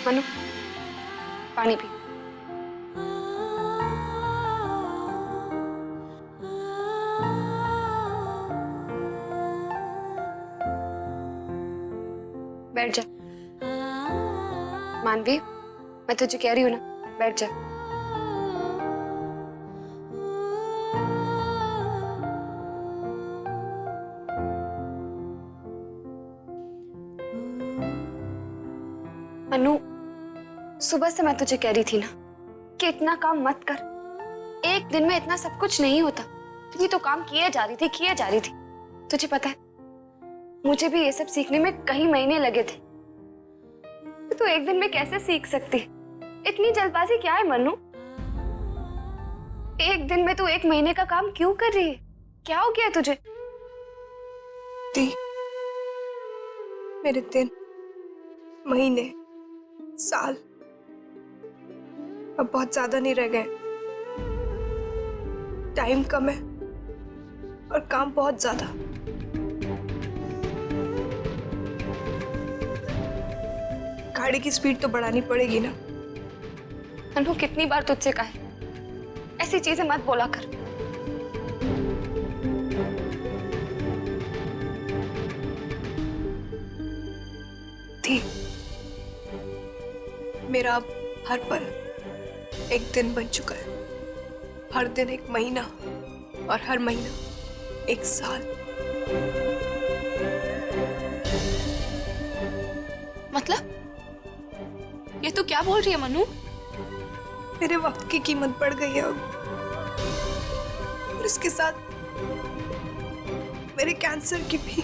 मनु, पानी पी। बैठ जा। मानवी, मैं तुझे कह रही हूँ ना, बैठ जा। मनु, सुबह से मैं तुझे कह रही थी ना कि इतना काम मत कर। एक दिन में इतना सब कुछ नहीं होता। तू तो काम किए जा रही थी। तुझे पता है, मुझे भी ये सब सीखने में कई महीने लगे थे। तो एक दिन में कैसे सीख सकती? इतनी जल्दबाजी क्या है मनु? एक दिन में तू एक महीने का काम क्यों कर रही है? क्या हो गया तुझे? दी, मेरे दिन, महीने, साल अब बहुत ज्यादा नहीं रह गए। टाइम कम है और काम बहुत ज्यादा। गाड़ी की स्पीड तो बढ़ानी पड़ेगी ना। अनु, कितनी बार तुझसे कहा है, ऐसी चीजें मत बोला कर। थी, मेरा अब हर पल एक दिन बन चुका है। हर दिन एक महीना और हर महीना एक साल। मतलब ये तू क्या बोल रही है मनु? मेरे वक्त की कीमत बढ़ गई है अब, और इसके साथ मेरे कैंसर की भी।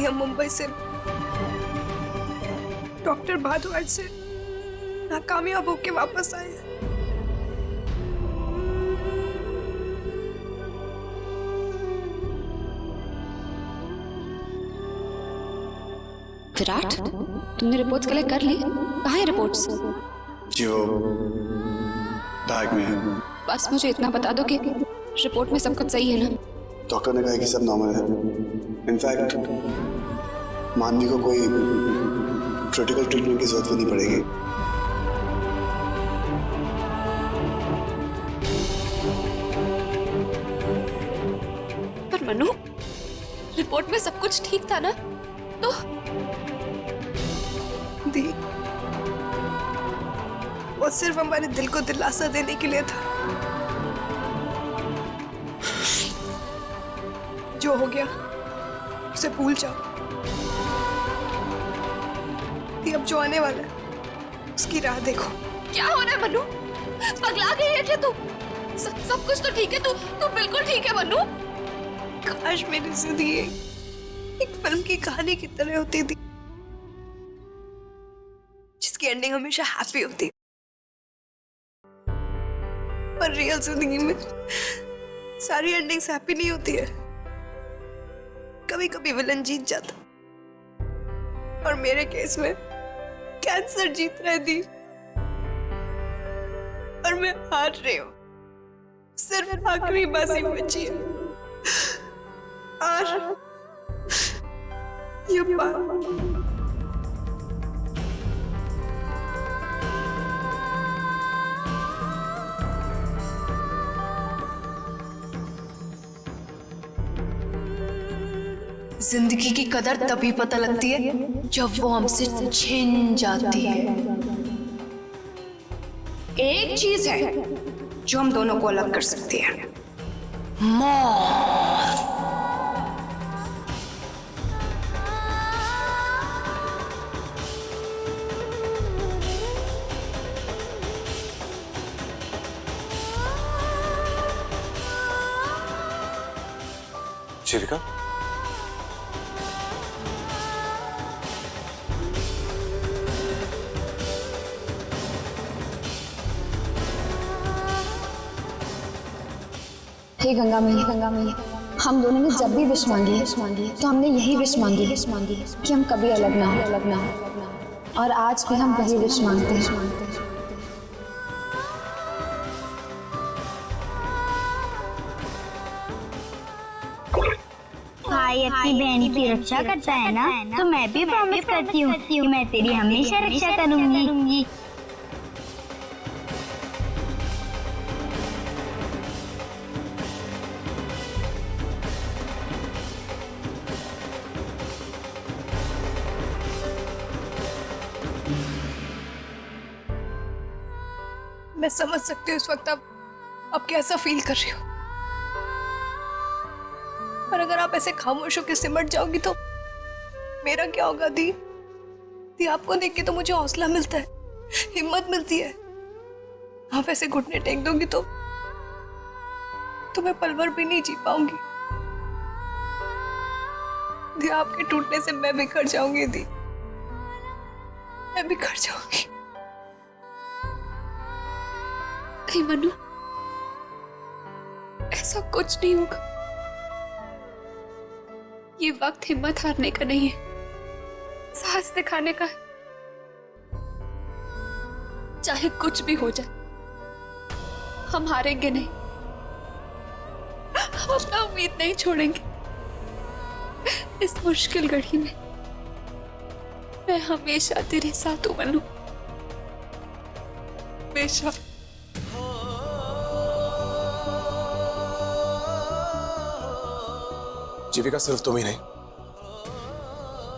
हम मुंबई से डॉक्टर भारद्वाज से नाकामयाब होके वापस आए। विराट, तुमने रिपोर्ट्स कलेक्ट कर ली? कहाँ है रिपोर्ट्स? जी वो बैग में है। बस मुझे इतना बता दो कि रिपोर्ट में सब कुछ सही है ना? डॉक्टर ने कहा कि सब नॉर्मल है। इनफैक्ट मानवी को कोई क्रिटिकल ट्रीटमेंट की जरूरत भी नहीं पड़ेगी। पर मनु, रिपोर्ट में सब कुछ ठीक था ना? तो दी, वो सिर्फ हमारे दिल को दिलासा देने के लिए था। जो हो गया उसे भूल जाओ। दी, अब जो आने वाला है उसकी राह देखो। क्या हो रहा है मनु? पगला गई है क्या तू? सब कुछ तो ठीक है, तू बिल्कुल ठीक है मनु? काश मेरी जिंदगी एक फिल्म की कहानी की तरह होती थी, जिसकी एंडिंग हमेशा हैप्पी होती। पर रियल जिंदगी में सारी एंडिंग्स हैप्पी नहीं होती है। कभी कभी विलन जीत जाता, और मेरे केस में कैंसर जीत रही थी और मैं हार रही हूँ। सिर्फ आखिरी बाजी बची है, और ये बात जिंदगी की कदर तभी पता लगती है जब वो हमसे छिन जाती है। एक चीज है जो हम दोनों को अलग कर सकती है, मौत। शिविका, हे गंगा मैया, हम दोनों ने जब भी विश मांगी है तो हमने यही विश मांगी है कि हम कभी अलग ना हो, और आज भी हम वही विश मांगते हैं। भाई भाई अपनी बहन की रक्षा करता है ना, तो मैं भी प्रॉमिस करती हूँ कि मैं तेरी हमेशा रक्षा करूंगी। मैं समझ सकती हूँ इस वक्त आप कैसा फील कर रही हो, पर अगर आप ऐसे खामोश होकर सिमट जाओगी तो मेरा क्या होगा दी? दी, आपको देख के तो मुझे हौसला मिलता है, हिम्मत मिलती है। आप ऐसे घुटने टेक दोगी तो मैं पल भर भी नहीं जी पाऊंगी। दी, आपके टूटने से मैं बिखर जाऊंगी। दी, मैं बिखर जाऊंगी। नहीं मनु, ऐसा कुछ नहीं होगा। ये वक्त हिम्मत हारने का नहीं है, साहस दिखाने का है। चाहे कुछ भी हो जाए, हम हारेंगे नहीं, हम अपना उम्मीद नहीं छोड़ेंगे। इस मुश्किल घड़ी में मैं हमेशा तेरे साथ हूं मनु, हमेशा। जीविका, सिर्फ तुम ही नहीं,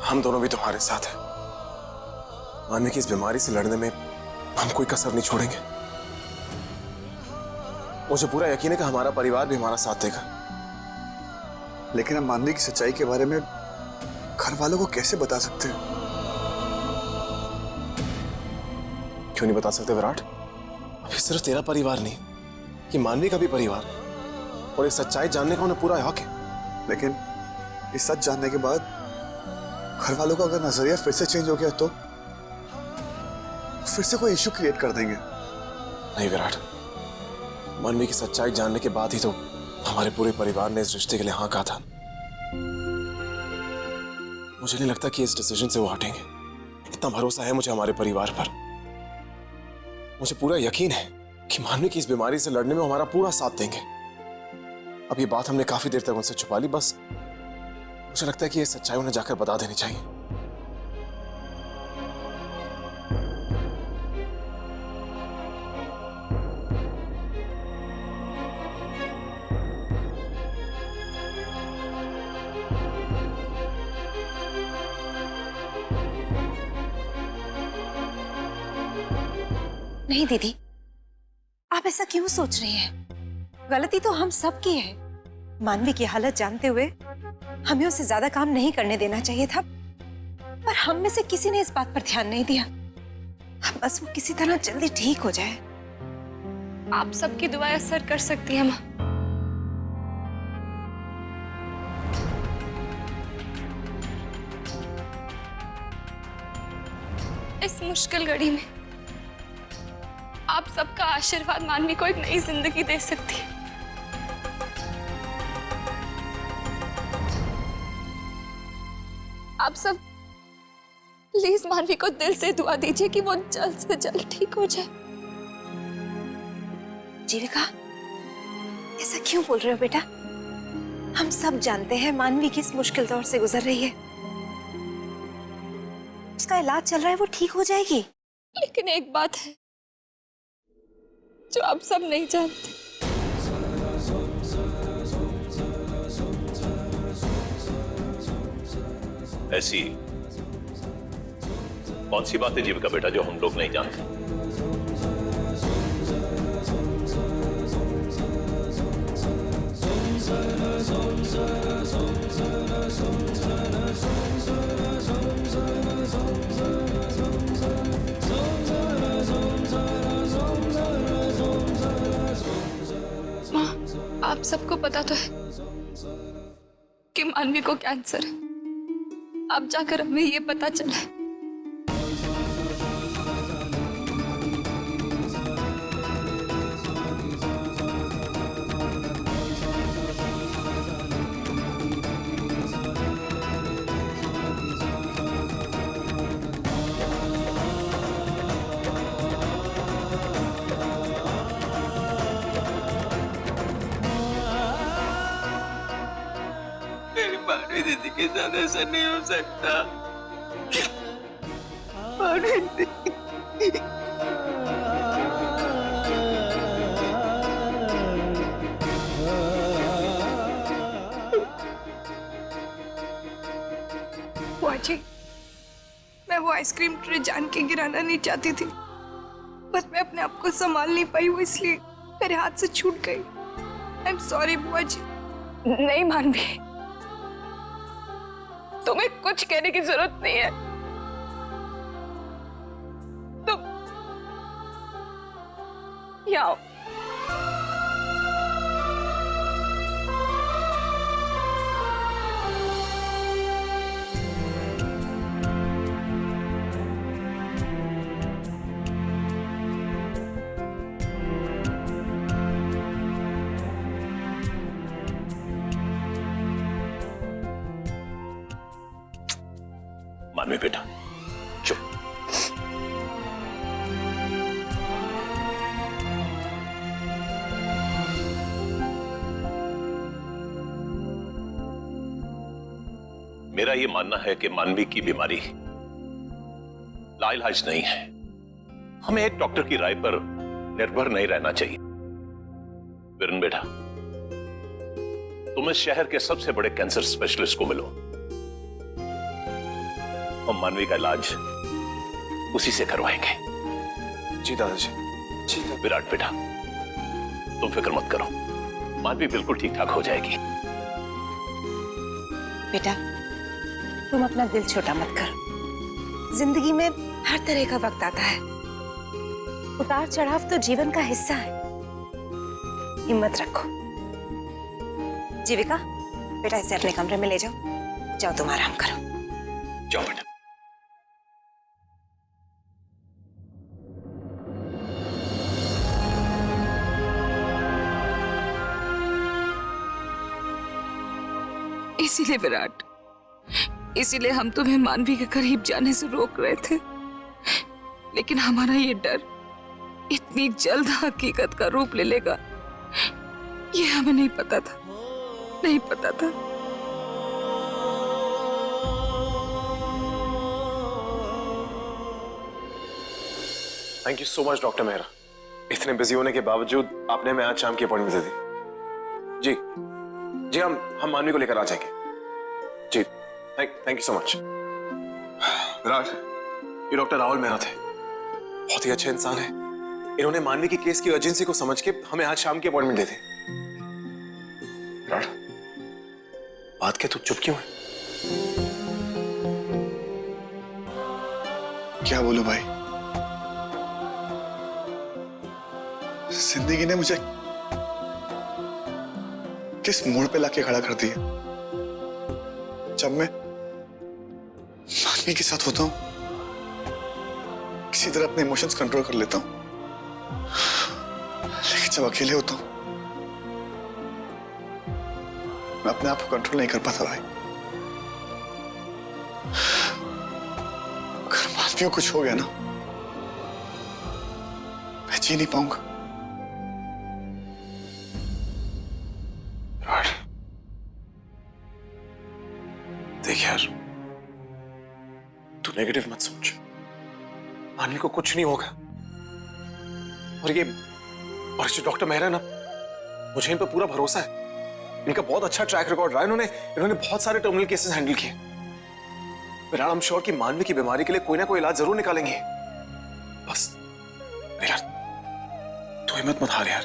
हम दोनों भी तुम्हारे साथ हैं। मानवी की इस बीमारी से लड़ने में हम कोई कसर नहीं छोड़ेंगे। मुझे पूरा यकीन है कि हमारा परिवार भी हमारा साथ देगा। लेकिन हम मानवी की सच्चाई के बारे में घर वालों को कैसे बता सकते हैं? क्यों नहीं बता सकते विराट? अभी सिर्फ तेरा परिवार नहीं, ये मानवी का भी परिवार, और ये सच्चाई जानने का उन्हें पूरा हक है। लेकिन इस सच जानने के बाद घर वालों का अगर नजरिया फिर से चेंज हो गया तो फिर से कोई इश्यू क्रिएट कर देंगे। नहीं विराट, मानवी की सच्चाई जानने के बाद ही तो हमारे पूरे परिवार ने इस रिश्ते के लिए हाँ कहा था। मुझे नहीं लगता कि इस डिसीजन से वो हटेंगे। इतना भरोसा है मुझे हमारे परिवार पर। मुझे पूरा यकीन है कि मानवी की इस बीमारी से लड़ने में हमारा पूरा साथ देंगे। अब ये बात हमने काफी देर तक उनसे छुपा ली, बस मुझे लगता है कि ये सच्चाई उन्हें जाकर बता देनी चाहिए। नहीं दीदी, आप ऐसा क्यों सोच रही हैं? गलती तो हम सब की है। मानवी की हालत जानते हुए हमें उसे ज्यादा काम नहीं करने देना चाहिए था, पर हम में से किसी ने इस बात पर ध्यान नहीं दिया। अब बस वो किसी तरह जल्दी ठीक हो जाए। आप सबकी दुआएं असर कर सकती हैं माँ। इस मुश्किल घड़ी में आप सबका आशीर्वाद मानवी को एक नई जिंदगी दे सकती है। आप सब प्लीज मानवी को दिल से दुआ दीजिए कि वो जल्द से जल्द ठीक हो जाए। जीविका, ऐसा क्यों बोल रहे हो बेटा? हम सब जानते हैं मानवी किस मुश्किल दौर से गुजर रही है। उसका इलाज चल रहा है, वो ठीक हो जाएगी। लेकिन एक बात है जो आप सब नहीं जानते। ऐसी कौन सी बात है जीविका बेटा जो हम लोग नहीं जानते? माँ, आप सबको पता तो है कि मानवी को कैंसर है। अब जाकर हमें ये पता चला है। मेरी मानवी साथ ऐसा नहीं हो सकता। मानवी बुआ जी, मैं वो आइसक्रीम ट्रे जान के गिराना नहीं चाहती थी, बस मैं अपने आप को संभाल नहीं पाई, वो इसलिए मेरे हाथ से छूट गई। आई एम सॉरी बुआ जी। नहीं मानवी, तुम्हें कुछ कहने की जरूरत नहीं है। तुम यहाँ आओ। मानवी बेटा चुप। मेरा ये मानना है कि मानवी की बीमारी लाइलाज नहीं है। हमें एक डॉक्टर की राय पर निर्भर नहीं रहना चाहिए। विरेन बेटा, तुम इस शहर के सबसे बड़े कैंसर स्पेशलिस्ट को मिलो और मानवी का इलाज उसी से करवाएंगे। जी दादाजी। जी विराट बेटा, तुम फिक्र मत करो, मानवी बिल्कुल ठीक ठाक हो जाएगी। बेटा, तुम अपना दिल छोटा मत करो। जिंदगी में हर तरह का वक्त आता है, उतार चढ़ाव तो जीवन का हिस्सा है। हिम्मत रखो। जीविका, बेटा इसे अपने कमरे में ले जाओ। जाओ तुम आराम करो। जाओ बेटा। इसीलिए विराट, इसीलिए हम तुम्हें मानवी के करीब जाने से रोक रहे थे, लेकिन हमारा ये डर इतनी जल्द हकीकत का रूप ले लेगा, ये हमें नहीं पता था, नहीं पता था। Thank you so much doctor Mehra. इतने बिजी होने के बावजूद आपने हमें आज शाम की अपॉइंटमेंट दे दी। जी जी, हम मानवी को लेकर आ जाएंगे। जी thank you so much. Virat, ये डॉक्टर राहुल मेहरा थे, बहुत ही अच्छे इंसान है। इन्होंने मानवी की केस की अर्जेंसी को समझ के हमें आज शाम की अपॉइंटमेंट दे दी। विराट, बात के तू चुप क्यों है? क्या बोलूं भाई, जिंदगी ने मुझे किस मोड़ पे लाके खड़ा कर दिया। जब मैं मानवी के साथ होता हूं, किसी तरह अपने इमोशंस कंट्रोल कर लेता हूं, लेकिन जब अकेले होता हूं, मैं अपने आप को कंट्रोल नहीं कर पाता भाई। अगर मानवी को कुछ हो गया ना, मैं जी नहीं पाऊंगा। देख यार, तू नेगेटिव मत सोच, मानवी को कुछ नहीं होगा। और ये डॉक्टर मेहरा ना, मुझे इन पर पूरा भरोसा है। इनका बहुत अच्छा ट्रैक रिकॉर्ड रहा है। इन्होंने बहुत सारे टर्मिनल केसेस हैंडल किए। विराट, आई एम श्योर कि मानवी की बीमारी के लिए कोई ना कोई इलाज जरूर निकालेंगे। बस यार, तू हिम्मत मत हार यार।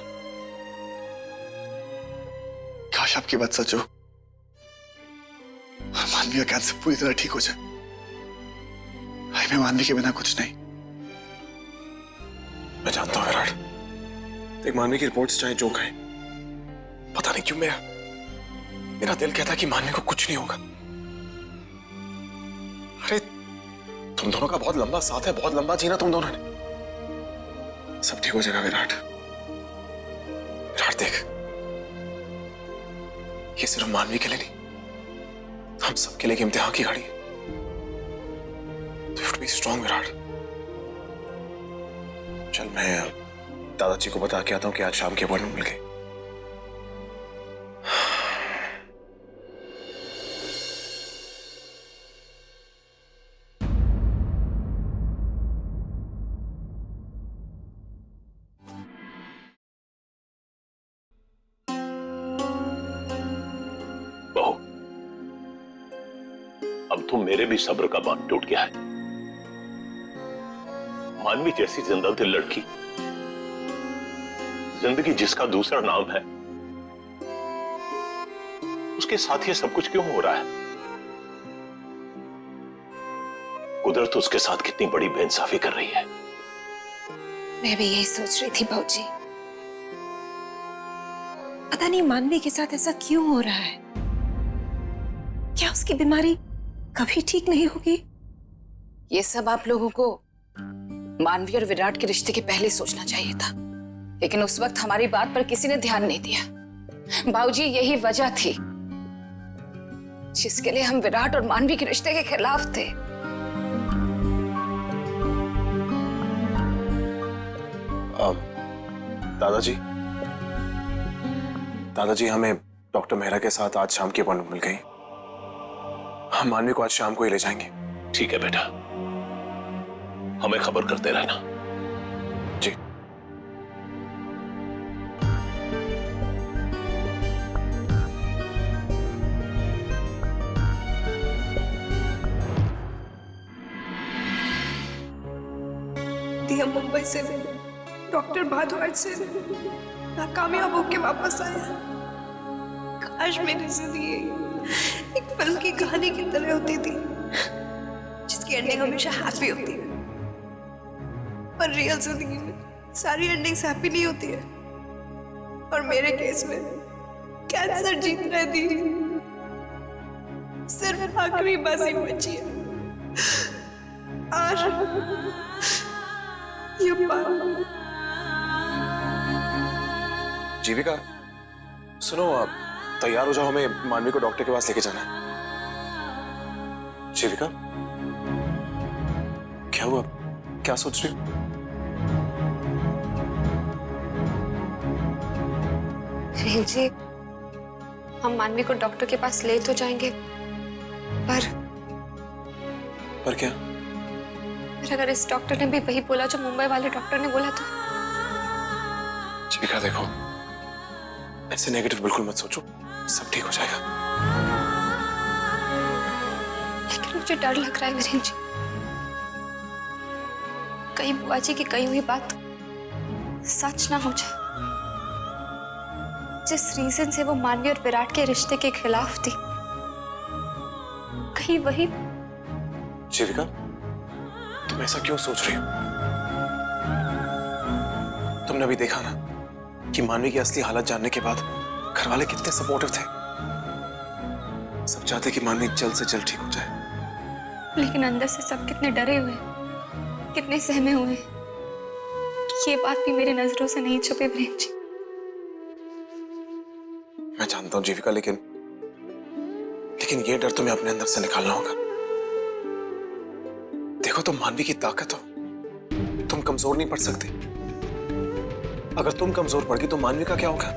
काश आपकी बात सच हो, मानवी का कैंसर पूरी तरह ठीक हो जाए। भाई, मैं मानवी के बिना कुछ नहीं। मैं जानता हूं विराट, देख मानवी की रिपोर्ट्स चाहे जो कहें, पता नहीं क्यों मेरा दिल कहता कि मानवी को कुछ नहीं होगा। अरे तुम दोनों का बहुत लंबा साथ है, बहुत लंबा जीना तुम दोनों ने। सब ठीक हो जाएगा विराट। विराट देख, ये सिर्फ मानवी के लिए नहीं, हम सबके लिए इम्तिहान की घड़ी है। Be strong Virat. चल मैं दादाजी को बता के आता हूं कि आज शाम की अपॉइंटमेंट मिल गई। अब तो मेरे भी सब्र का बांध टूट गया है। मानवी जैसी जिंदा दिल लड़की, जिंदगी जिसका दूसरा नाम है, उसके साथ ये सब कुछ क्यों हो रहा है? कुदरत उसके साथ कितनी बड़ी बेइंसाफी कर रही है। मैं भी यही सोच रही थी भाऊजी, पता नहीं मानवी के साथ ऐसा क्यों हो रहा है। क्या उसकी बीमारी कभी ठीक नहीं होगी? ये सब आप लोगों को मानवी और विराट के रिश्ते के पहले सोचना चाहिए था, लेकिन उस वक्त हमारी बात पर किसी ने ध्यान नहीं दिया। बाबूजी, यही वजह थी जिसके लिए हम विराट और मानवी के रिश्ते के खिलाफ थे। दादाजी, हमें डॉक्टर मेहरा के साथ आज शाम की अपॉइंटमेंट मिल गई। हम मानवी को आज शाम को ही ले जाएंगे। ठीक है बेटा, हमें खबर करते रहना। जी। दिया मुंबई से डॉक्टर भारद्वाज से नाकामयाब होके वापस आया। काश मेरी जिंदगी एक फिल्म की कहानी की तरह होती थी, जिसकी एंडिंग हमेशा हैप्पी होती है। पर रियल जिंदगी में सारी एंडिंग्स हैप्पी नहीं होती है, और मेरे केस में कैंसर जीत रही थी। सिर्फ आखिरी बाजी बची है। आज ये जीविका, सुनो, आप तैयार हो जाओ, हमें मानवी को डॉक्टर के पास लेके जाना है। जीविका, क्या हुआ? क्या सोच रही हो? जी, हम मानवी को डॉक्टर के पास ले तो जाएंगे, पर क्या? फिर अगर इस डॉक्टर ने भी वही बोला जो मुंबई वाले डॉक्टर ने बोला तो? जीविका देखो, ऐसे नेगेटिव बिल्कुल मत सोचो, सब ठीक हो जाएगा। लेकिन मुझे डर लग रहा है वीरेन जी, कहीं बुआ जी की कही हुई बात सच ना हो जाए। जिस रीजन से वो मानवी और विराट के रिश्ते के खिलाफ थी, कहीं वही। जीविका, तुम ऐसा क्यों सोच रही हो? तुमने अभी देखा ना कि मानवी की असली हालत जानने के बाद घर वाले कितने सपोर्टिव थे। सब चाहते कि मानवी जल्द से जल्द ठीक हो जाए, लेकिन अंदर से सब कितने डरे हुए, कितने सहमे हुए। ये बात भी मेरी नजरों से नहीं छुपे वीरेन जी। मैं जानता हूं जीविका, लेकिन ये डर तुम्हें अपने अंदर से निकालना होगा। देखो, तुम मानवी की ताकत हो, तुम कमजोर नहीं पड़ सकते। अगर तुम कमजोर पड़ गई तो मानवी का क्या होगा?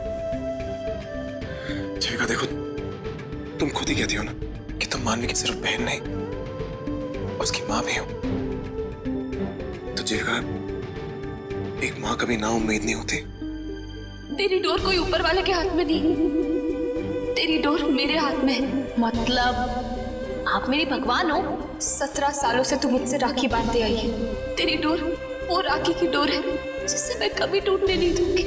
जीविका देखो, तुम खुद ही कहती हो ना कि तुम मानवी की सिर्फ बहन नहीं, उसकी मां भी हो। तो जीविका, एक मां कभी ना उम्मीद नहीं होती। तेरी डोर कोई ऊपर वाले के हाथ में नहीं, तेरी डोर मेरे हाथ में है। मतलब आप मेरी भगवान हो? 17 सालों से तू मुझसे राखी बांधते आई है। तेरी डोर वो राखी की डोर है जिससे मैं कभी टूटने नहीं दूंगी।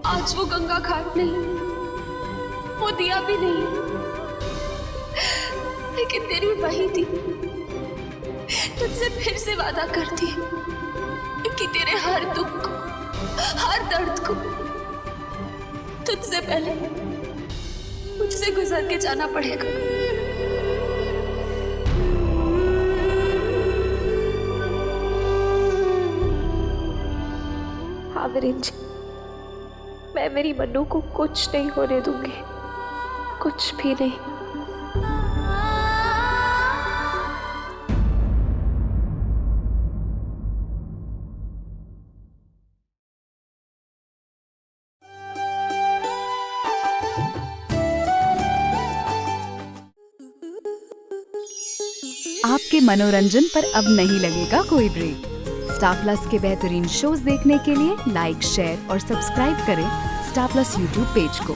आज वो गंगा घाट नहीं, वो दिया भी नहीं, लेकिन तेरी वही थी। तुझसे फिर से वादा करती है कि तेरे हर दुख को, हर दर्द को तुझसे पहले मुझसे गुजर के जाना पड़ेगा। हाँ वीरेन जी, मैं मेरी मन्नू को कुछ नहीं होने दूंगी, कुछ भी नहीं। आपके मनोरंजन पर अब नहीं लगेगा कोई ब्रेक। स्टार प्लस के बेहतरीन शोज देखने के लिए लाइक, शेयर और सब्सक्राइब करें स्टार प्लस यूट्यूब पेज को।